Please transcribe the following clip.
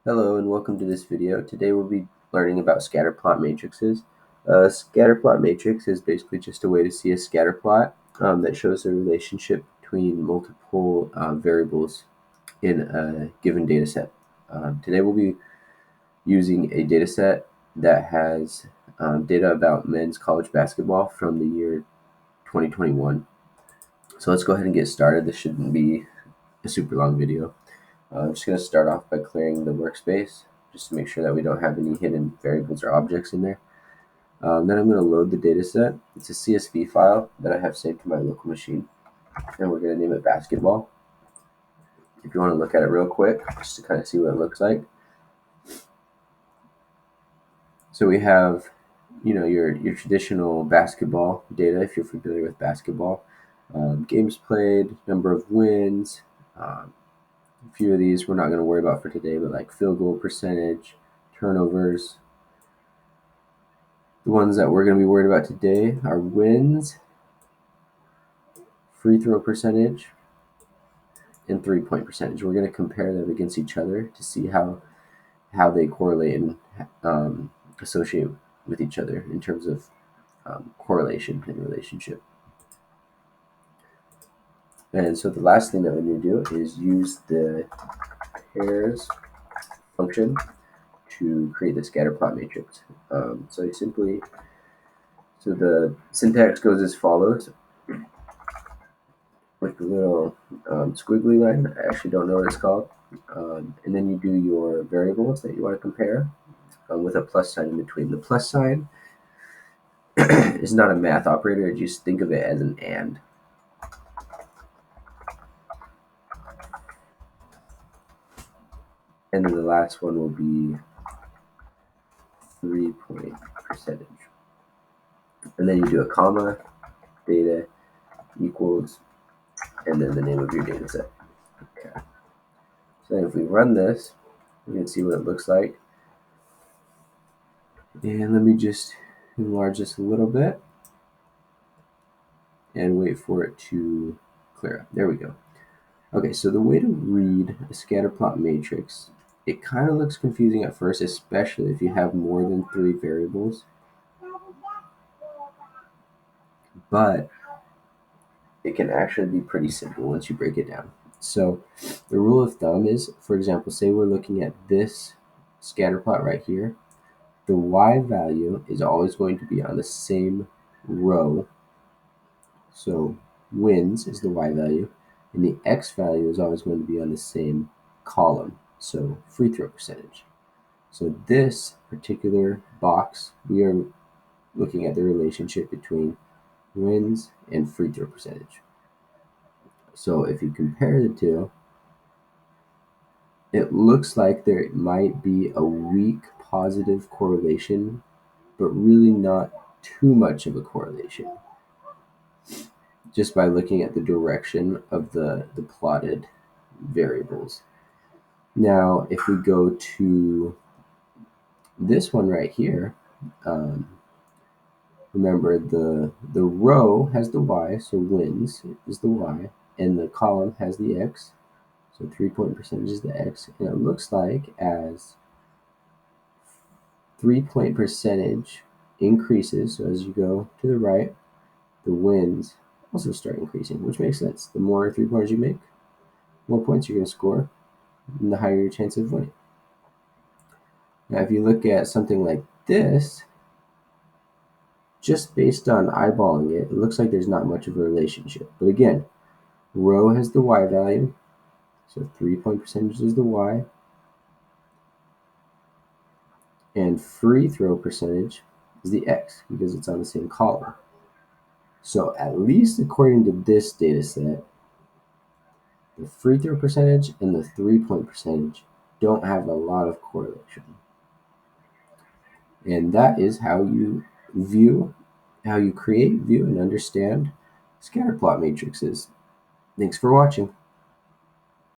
Hello and welcome to this video. Today we'll be learning about scatter plot matrices. A scatter plot matrix is basically just a way to see a scatter plot that shows the relationship between multiple variables in a given data set. Today we'll be using a data set that has data about men's college basketball from the year 2021. So let's go ahead and get started. This shouldn't be a super long video. I'm just going to start off by clearing the workspace just to make sure that we don't have any hidden variables or objects in there. Then I'm going to load the data set. It's a CSV file that I have saved to my local machine, and we're going to name it basketball. If you want to look at it real quick, just to kind of see what it looks like. So we have, your traditional basketball data, if you're familiar with basketball. Games played, number of wins, a few of these we're not going to worry about for today, but like field goal percentage, turnovers. The ones that we're going to be worried about today are wins, free throw percentage, and three-point percentage. We're going to compare them against each other to see how they correlate and associate with each other in terms of correlation and relationship. And so the last thing that we need to do is use the pairs function to create the scatter plot matrix. So the syntax goes as follows, with the little squiggly line. I actually don't know what it's called. And then you do your variables that you want to compare with a plus sign in between. The plus sign is not a math operator. Just think of it as an and. And then the last one will be 3-point percentage. And then you do a comma, data equals, and then the name of your data set. Okay. So then if we run this, we can see what it looks like. And let me just enlarge this a little bit and wait for it to clear up. There we go. Okay, so the way to read a scatter plot matrix, it kind of looks confusing at first, especially if you have more than 3 variables. But it can actually be pretty simple once you break it down. So the rule of thumb is, for example, say we're looking at this scatter plot right here. The y value is always going to be on the same row. So wins is the y value, and the x value is always going to be on the same column. So free throw percentage. So this particular box, we are looking at the relationship between wins and free throw percentage. So if you compare the two, it looks like there might be a weak positive correlation, but really not too much of a correlation, just by looking at the direction of the plotted variables. Now, if we go to this one right here, remember the row has the y, so wins is the y, and the column has the x. So 3-point percentage is the x, and it looks like as 3-point percentage increases, so as you go to the right, the wins also start increasing, which makes sense. The more 3-pointers you make, more points you're going to score, and the higher your chance of winning. Now, if you look at something like this, just based on eyeballing it, it looks like there's not much of a relationship. But again, row has the y value, so 3-point percentage is the y, and free throw percentage is the x because it's on the same column. So at least according to this data set, the free throw percentage and the 3-point percentage don't have a lot of correlation. And that is how you create, view, and understand scatter plot matrices. Thanks for watching.